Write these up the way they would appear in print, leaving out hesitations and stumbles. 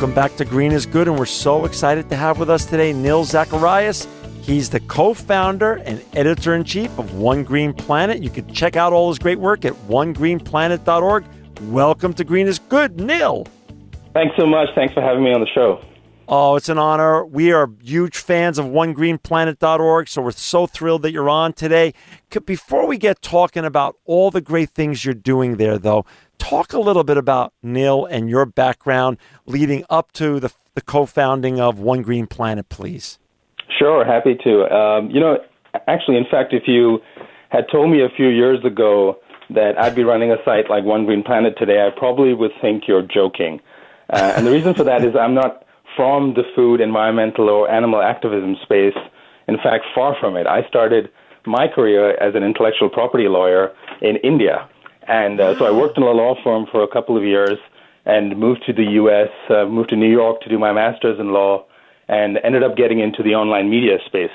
Welcome back to Green is Good, and we're so excited to have with us today Neil Zacharias. He's the co-founder and editor-in-chief of One Green Planet. You can check out all his great work at onegreenplanet.org. Welcome to Green is Good, Neil. Thanks so much. Thanks for having me on the show. Oh, it's an honor. We are huge fans of onegreenplanet.org, so we're so thrilled that you're on today. Before we get talking about all the great things you're doing there, though, talk a little bit about Neil and your background leading up to the co-founding of One Green Planet, please. Sure, happy to. Actually, in fact, if you had told me a few years ago that I'd be running a site like One Green Planet today, I probably would think you're joking. And the reason for that is I'm not from the food, environmental, or animal activism space. In fact, far from it. I started my career as an intellectual property lawyer in India. And so I worked in a law firm for a couple of years and moved to the U.S., moved to New York to do my master's in law, and ended up getting into the online media space.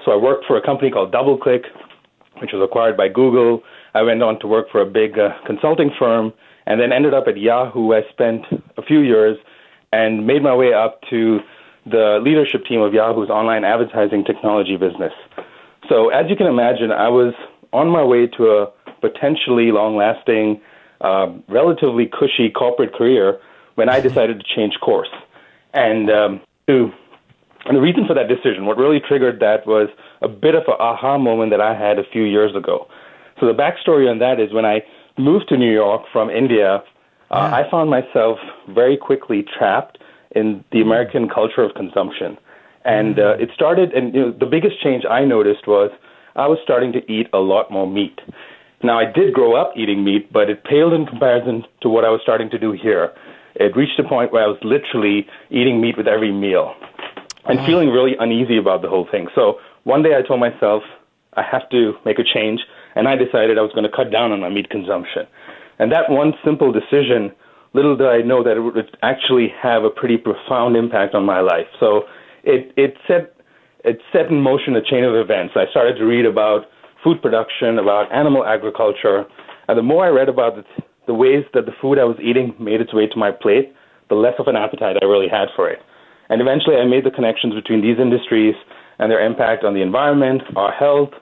So I worked for a company called DoubleClick, which was acquired by Google. I went on to work for a big consulting firm, and then ended up at Yahoo. I spent a few years and made my way up to the leadership team of Yahoo's online advertising technology business. So as you can imagine, I was on my way to a potentially long-lasting, relatively cushy corporate career when I decided to change course. And the reason for that decision, what really triggered that, was a bit of an aha moment that I had a few years ago. So the backstory on that is when I moved to New York from India, I found myself very quickly trapped in the American culture of consumption. And it started, and the biggest change I noticed was I was starting to eat a lot more meat. Now, I did grow up eating meat, but it paled in comparison to what I was starting to do here. It reached a point where I was literally eating meat with every meal and feeling really uneasy about the whole thing. So one day I told myself I have to make a change, and I decided I was going to cut down on my meat consumption. And that one simple decision, little did I know that it would actually have a pretty profound impact on my life. So it set in motion a chain of events. I started to read about food production, about animal agriculture, and the more I read about the ways that the food I was eating made its way to my plate, the less of an appetite I really had for it. And eventually I made the connections between these industries and their impact on the environment, our health,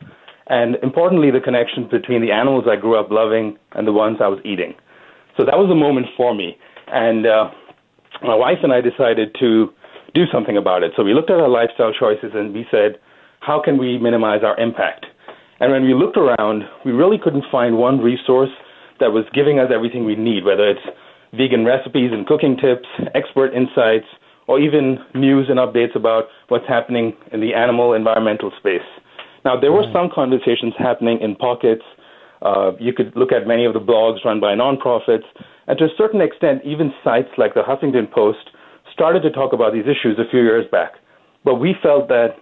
and importantly, the connections between the animals I grew up loving and the ones I was eating. So that was a moment for me. And my wife and I decided to do something about it. So we looked at our lifestyle choices and we said, how can we minimize our impact? And when we looked around, we really couldn't find one resource that was giving us everything we need, whether it's vegan recipes and cooking tips, expert insights, or even news and updates about what's happening in the animal environmental space. Now, there were some conversations happening in pockets. You could look at many of the blogs run by nonprofits, and to a certain extent, even sites like the Huffington Post started to talk about these issues a few years back. But we felt that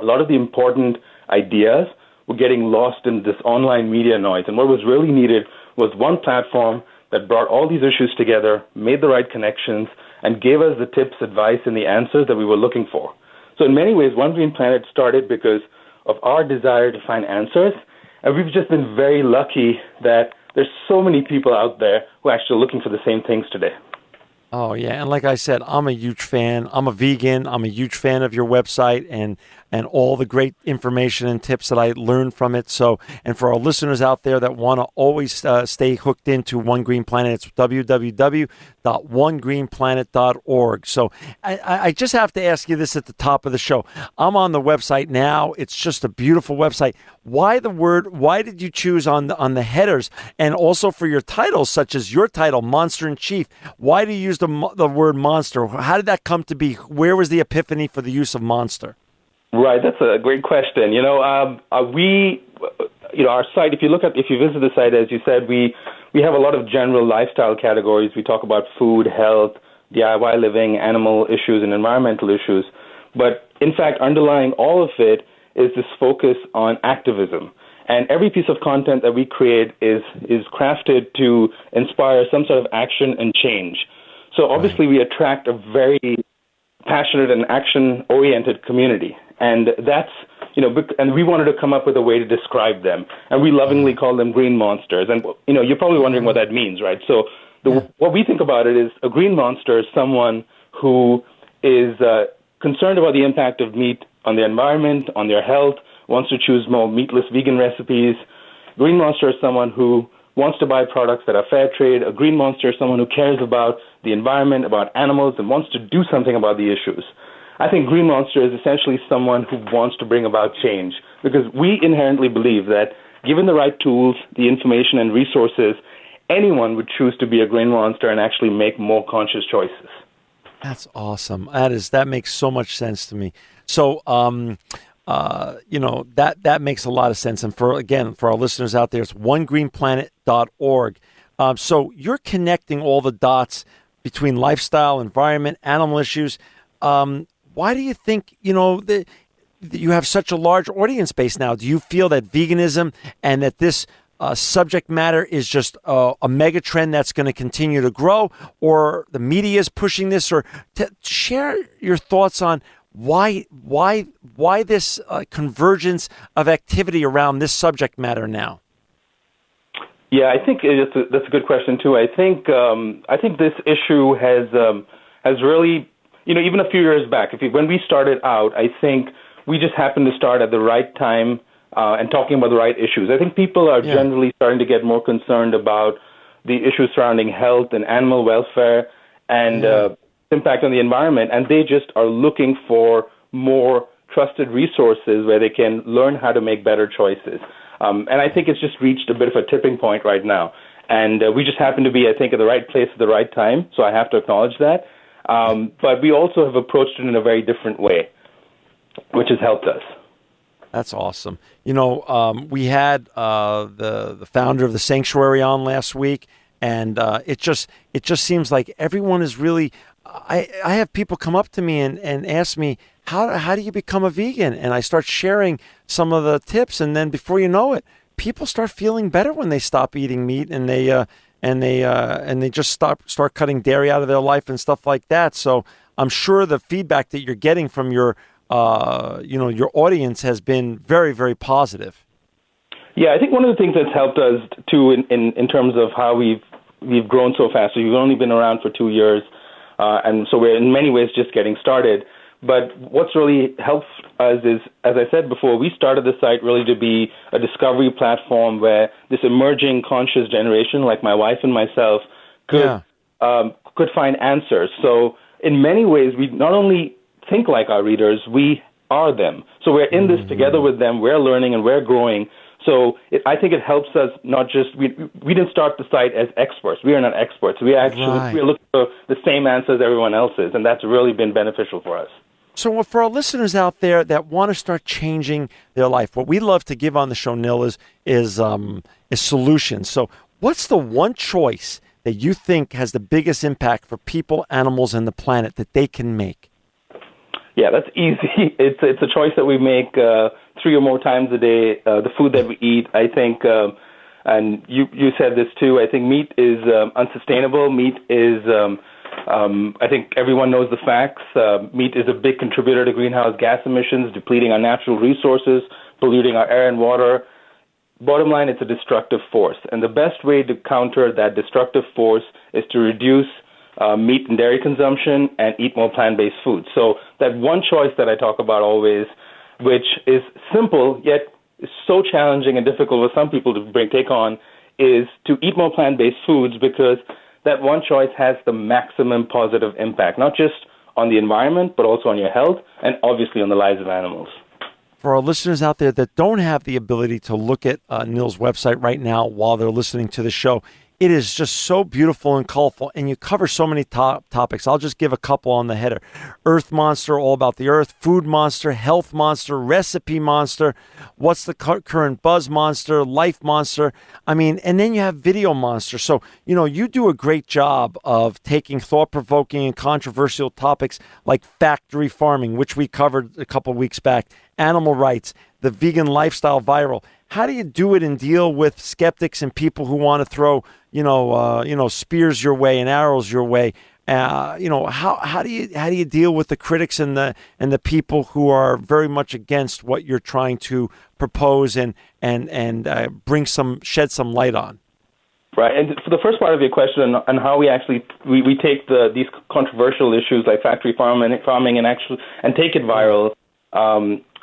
a lot of the important ideas were getting lost in this online media noise, and what was really needed was one platform that brought all these issues together, made the right connections, and gave us the tips, advice, and the answers that we were looking for. So in many ways, One Green Planet started because of our desire to find answers, and we've just been very lucky that there's so many people out there who are actually looking for the same things today. Oh, yeah. And like I said, I'm a huge fan. I'm a vegan. I'm a huge fan of your website and all the great information and tips that I learned from it. So, and for our listeners out there that want to always stay hooked into One Green Planet, it's www.onegreenplanet.org. So I just have to ask you this at the top of the show. I'm on the website now. It's just a beautiful website. Why did you choose on the headers, and also for your titles, such as your title, Monster in Chief? Why do you use the word monster? How did that come to be? Where was the epiphany for the use of monster? Right, that's a great question. Our site, if you visit the site, as you said, we have a lot of general lifestyle categories. We talk about food, health, DIY living, animal issues, and environmental issues. But in fact, underlying all of it is this focus on activism. And every piece of content that we create is crafted to inspire some sort of action and change. So obviously we attract a very passionate and action-oriented community. And that's, and we wanted to come up with a way to describe them. And we lovingly call them green monsters. And, you're probably wondering what that means, right? So what we think about it is a green monster is someone who is concerned about the impact of meat on the environment, on their health, wants to choose more meatless vegan recipes. Green Monster is someone who wants to buy products that are fair trade. A Green Monster is someone who cares about the environment, about animals, and wants to do something about the issues. I think Green Monster is essentially someone who wants to bring about change, because we inherently believe that given the right tools, the information, and resources, anyone would choose to be a Green Monster and actually make more conscious choices. That's awesome. That makes so much sense to me. So, that makes a lot of sense. And for our listeners out there, it's onegreenplanet.org. So you're connecting all the dots between lifestyle, environment, animal issues. Why do you think, that you have such a large audience base now? Do you feel that veganism and that this subject matter is just a mega trend that's going to continue to grow, or the media is pushing this? Or share your thoughts on why this convergence of activity around this subject matter now? Yeah, I think that's a good question too. I think this issue has really, even a few years back, when we started out, I think we just happened to start at the right time and talking about the right issues. I think people are generally starting to get more concerned about the issues surrounding health and animal welfare and impact on the environment, and they just are looking for more trusted resources where they can learn how to make better choices. And I think it's just reached a bit of a tipping point right now. And we just happen to be, I think, at the right place at the right time, so I have to acknowledge that. But we also have approached it in a very different way, which has helped us. That's awesome. We had the founder of the Sanctuary on last week, and it just seems like everyone is really. I have people come up to me and ask me, how do you become a vegan? And I start sharing some of the tips, and then before you know it, people start feeling better when they stop eating meat and they just start cutting dairy out of their life and stuff like that. So I'm sure the feedback that you're getting from your audience has been very, very positive. Yeah, I think one of the things that's helped us too in terms of how we've grown so fast. So we've only been around for 2 years, and so we're in many ways just getting started. But what's really helped us is, as I said before, we started the site really to be a discovery platform where this emerging conscious generation, like my wife and myself, could find answers. So in many ways, we not only think like our readers, we are them. So we're in this together with them. We're learning and we're growing. So I think it helps us not just, we didn't start the site as experts. We are not experts. We're looking for the same answers everyone else is, and that's really been beneficial for us. So for our listeners out there that want to start changing their life, what we love to give on the show, Nil, is solutions. So what's the one choice that you think has the biggest impact for people, animals, and the planet that they can make? Yeah, that's easy. It's a choice that we make 3 or more times a day. The food that we eat, I think, and you said this too, I think meat is unsustainable. Meat is, I think everyone knows the facts. Meat is a big contributor to greenhouse gas emissions, depleting our natural resources, polluting our air and water. Bottom line, it's a destructive force. And the best way to counter that destructive force is to reduce meat and dairy consumption and eat more plant-based foods. So that one choice that I talk about always, which is simple yet is so challenging and difficult for some people to take on, is to eat more plant-based foods, because that one choice has the maximum positive impact, not just on the environment, but also on your health and obviously on the lives of animals. For our listeners out there that don't have the ability to look at Nil's website right now while they're listening to the show, it is just so beautiful and colorful, and you cover so many topics. I'll just give a couple on the header. Earth Monster, all about the earth. Food Monster, Health Monster, Recipe Monster, what's the current buzz monster, Life Monster. I mean, and then you have Video Monster. So, you do a great job of taking thought-provoking and controversial topics like factory farming, which we covered a couple weeks back, animal rights, the vegan lifestyle viral. How do you do it and deal with skeptics and people who want to throw, spears your way and arrows your way? How do you deal with the critics and the people who are very much against what you're trying to propose and shed some light on? Right, and for the first part of your question on how we actually we take these controversial issues like factory farming and take it viral,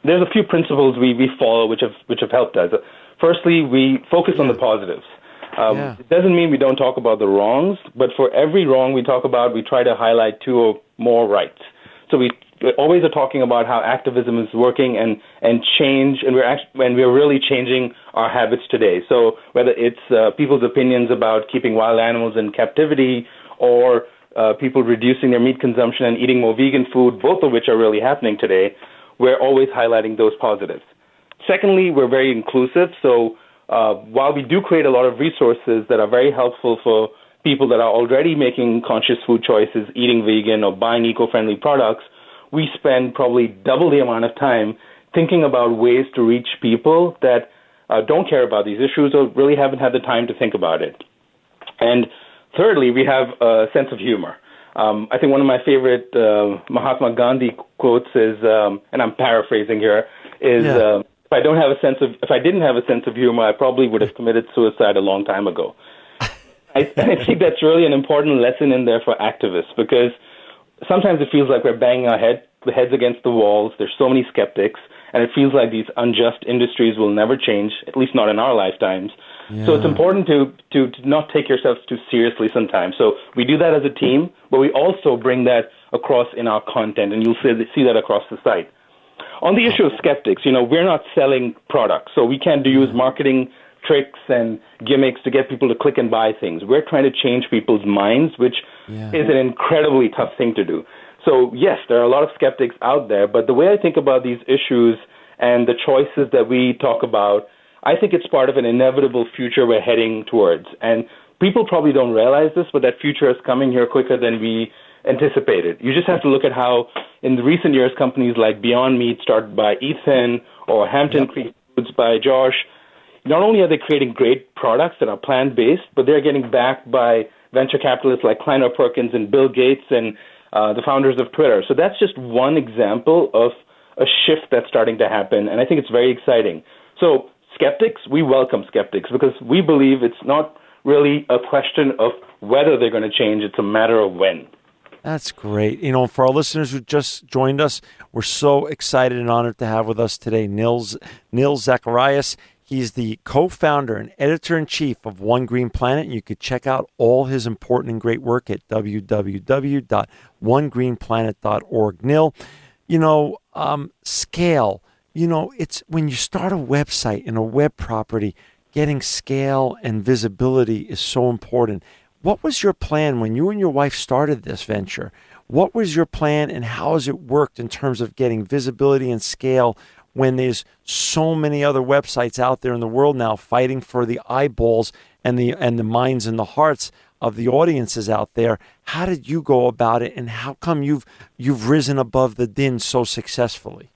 there's a few principles we follow which have helped us. Firstly, we focus on the positives. It doesn't mean we don't talk about the wrongs, but for every wrong we talk about, we try to highlight two or more rights. So we always are talking about how activism is working and change, and we're really changing our habits today. So whether it's people's opinions about keeping wild animals in captivity or people reducing their meat consumption and eating more vegan food, both of which are really happening today, we're always highlighting those positives. Secondly, we're very inclusive. So while we do create a lot of resources that are very helpful for people that are already making conscious food choices, eating vegan or buying eco-friendly products, we spend probably double the amount of time thinking about ways to reach people that don't care about these issues or really haven't had the time to think about it. And thirdly, we have a sense of humor. I think one of my favorite Mahatma Gandhi quotes is, and I'm paraphrasing here, is if I didn't have a sense of humor, I probably would have committed suicide a long time ago. I think that's really an important lesson in there for activists, because sometimes it feels like we're banging our heads against the walls. There's so many skeptics, and it feels like these unjust industries will never change, at least not in our lifetimes. Yeah. So it's important to not take yourselves too seriously sometimes. So we do that as a team, but we also bring that across in our content, and you'll see that across the site. On the issue of skeptics, we're not selling products, so we can't use marketing tricks and gimmicks to get people to click and buy things. We're trying to change people's minds, which is an incredibly tough thing to do. So yes, there are a lot of skeptics out there, but the way I think about these issues and the choices that we talk about, I think it's part of an inevitable future we're heading towards. And people probably don't realize this, but that future is coming here quicker than we anticipated. You just have to look at how in the recent years companies like Beyond Meat, started by Ethan, or Hampton Creek Foods by Josh, not only are they creating great products that are plant-based, but they're getting backed by venture capitalists like Kleiner Perkins and Bill Gates and the founders of Twitter. So that's just one example of a shift that's starting to happen, and I think it's very exciting. So skeptics, we welcome skeptics because we believe it's not really a question of whether they're going to change, it's a matter of when. That's great. For our listeners who just joined us, we're so excited and honored to have with us today Nils Zacharias. He's the co-founder and editor-in-chief of One Green Planet. You could check out all his important and great work at www.onegreenplanet.org. Nil, scale. It's when you start a website and a web property, getting scale and visibility is so important. What was your plan when you and your wife started this venture? What was your plan and how has it worked in terms of getting visibility and scale when there's so many other websites out there in the world now fighting for the eyeballs and the minds and the hearts of the audiences out there? How did you go about it, and how come you've risen above the din so successfully?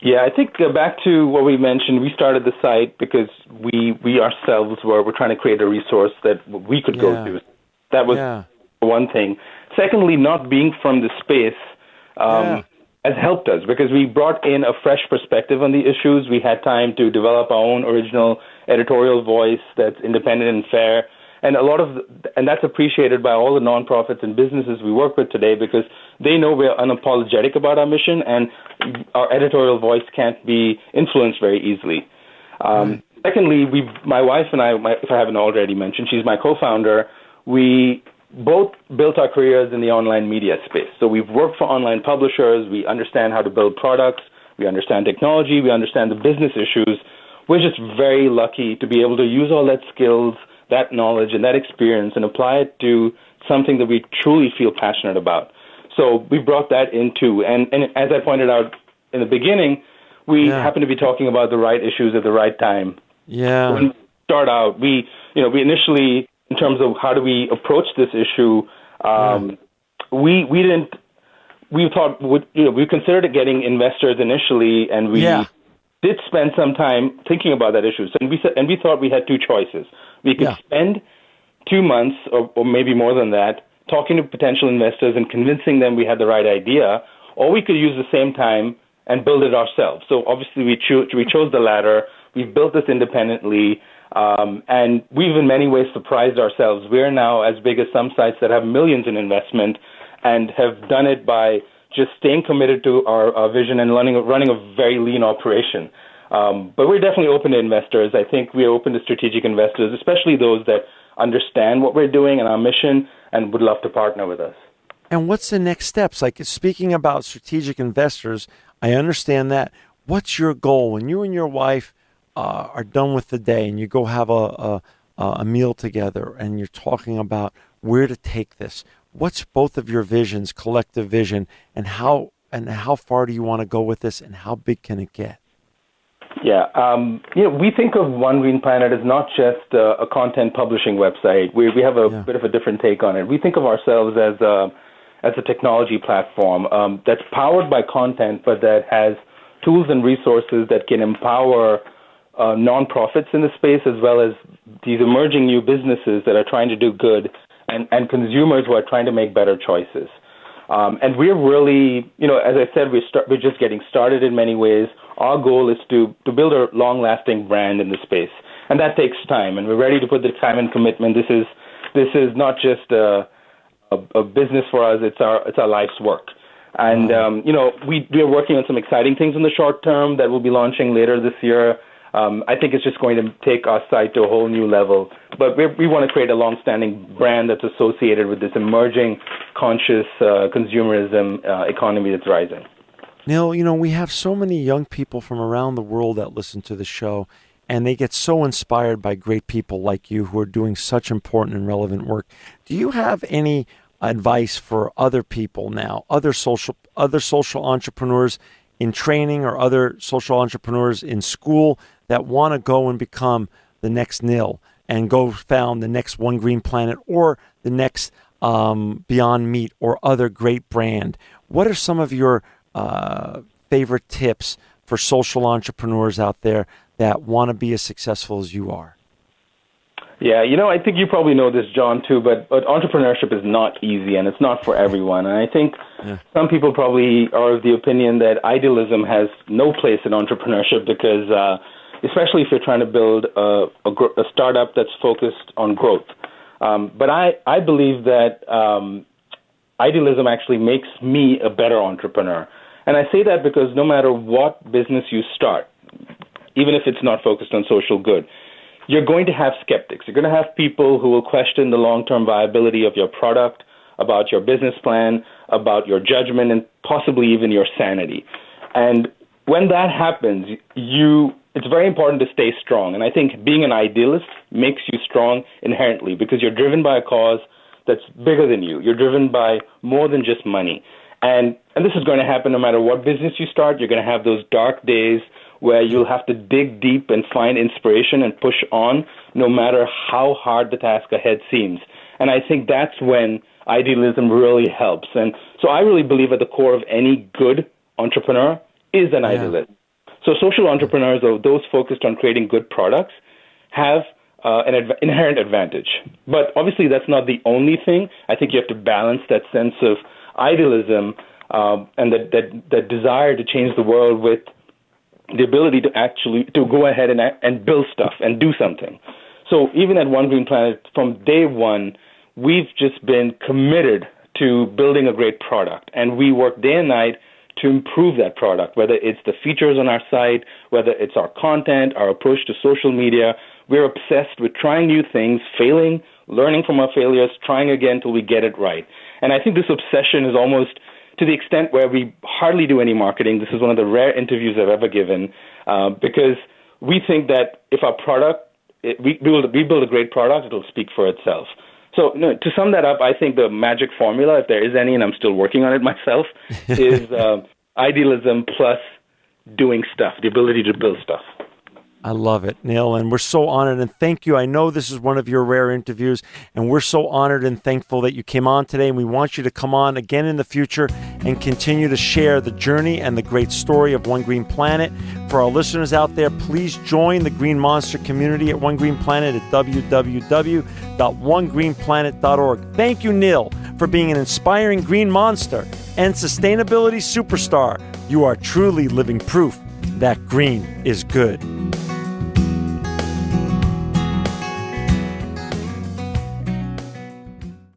Yeah, I think back to what we mentioned, we started the site because we ourselves we're trying to create a resource that we could go to. That was one thing. Secondly, not being from the space has helped us because we brought in a fresh perspective on the issues. We had time to develop our own original editorial voice that's independent and fair. And and that's appreciated by all the nonprofits and businesses we work with today because they know we're unapologetic about our mission and our editorial voice can't be influenced very easily. Secondly, my wife and I, if I haven't already mentioned, she's my co-founder, we both built our careers in the online media space. So we've worked for online publishers, we understand how to build products, we understand technology, we understand the business issues. We're just very lucky to be able to use all that skills, that knowledge, and that experience and apply it to something that we truly feel passionate about. So we brought that into, and as I pointed out in the beginning, we happen to be talking about the right issues at the right time. Yeah. When we start out, we initially, in terms of how do we approach this issue, we considered getting investors initially, and we did spend some time thinking about that issue. So, and we thought we had two choices. We could spend 2 months or maybe more than that talking to potential investors and convincing them we had the right idea, or we could use the same time and build it ourselves. So obviously we chose the latter. We've built this independently. And we've in many ways surprised ourselves. We're now as big as some sites that have millions in investment and have done it by just staying committed to our vision and running a very lean operation. But we're definitely open to investors. I think we're open to strategic investors, especially those that understand what we're doing and our mission and would love to partner with us. And what's the next steps? Like, speaking about strategic investors, I understand that. What's your goal when you and your wife are done with the day and you go have a meal together and you're talking about where to take this? What's both of your visions, collective vision, and how far do you want to go with this, and how big can it get? Yeah, we think of One Green Planet as not just a content publishing website. We have a bit of a different take on it. We think of ourselves as a technology platform that's powered by content, but that has tools and resources that can empower nonprofits in the space, as well as these emerging new businesses that are trying to do good, and consumers who are trying to make better choices. And we're really, as I said, we're just getting started in many ways. Our goal is to build a long-lasting brand in the space, and that takes time. And we're ready to put the time and commitment. This is not just a business for us; it's our life's work. And we are working on some exciting things in the short term that we'll be launching later this year. I think it's just going to take our site to a whole new level. But we want to create a long-standing brand that's associated with this emerging conscious consumerism economy that's rising. Neil, we have so many young people from around the world that listen to the show, and they get so inspired by great people like you who are doing such important and relevant work. Do you have any advice for other people now, other social entrepreneurs in training or other social entrepreneurs in school that want to go and become the next Neil and go found the next One Green Planet or the next Beyond Meat or other great brand? What are some of your favorite tips for social entrepreneurs out there that want to be as successful as you are? Yeah, I think you probably know this, John, too, but entrepreneurship is not easy, and it's not for everyone. And I think some people probably are of the opinion that idealism has no place in entrepreneurship because, especially if you're trying to build a startup that's focused on growth. But I believe that idealism actually makes me a better entrepreneur. And I say that because no matter what business you start, even if it's not focused on social good, you're going to have skeptics. You're going to have people who will question the long-term viability of your product, about your business plan, about your judgment, and possibly even your sanity. And when that happens, it's very important to stay strong. And I think being an idealist makes you strong inherently because you're driven by a cause that's bigger than you. You're driven by more than just money. And this is going to happen no matter what business you start. You're going to have those dark days where you'll have to dig deep and find inspiration and push on, no matter how hard the task ahead seems. And I think that's when idealism really helps. And so I really believe at the core of any good entrepreneur is an idealist. So social entrepreneurs, or those focused on creating good products, have an inherent advantage. But obviously that's not the only thing. I think you have to balance that sense of idealism and that desire to change the world with the ability to go ahead and build stuff and do something. So even at One Green Planet, from day one, we've just been committed to building a great product. And we work day and night to improve that product, whether it's the features on our site, whether it's our content, our approach to social media. We're obsessed with trying new things, failing, learning from our failures, trying again till we get it right. And I think this obsession is almost to the extent where we hardly do any marketing. This is one of the rare interviews I've ever given because we think that if our product, we build a great product, it'll speak for itself. So to sum that up, I think the magic formula, if there is any, and I'm still working on it myself, is idealism plus doing stuff, the ability to build stuff. I love it, Neil, and we're so honored and thank you. I know this is one of your rare interviews, and we're so honored and thankful that you came on today, and we want you to come on again in the future and continue to share the journey and the great story of One Green Planet. For our listeners out there, please join the Green Monster community at One Green Planet at www.onegreenplanet.org. Thank you, Neil, for being an inspiring green monster and sustainability superstar. You are truly living proof that green is good.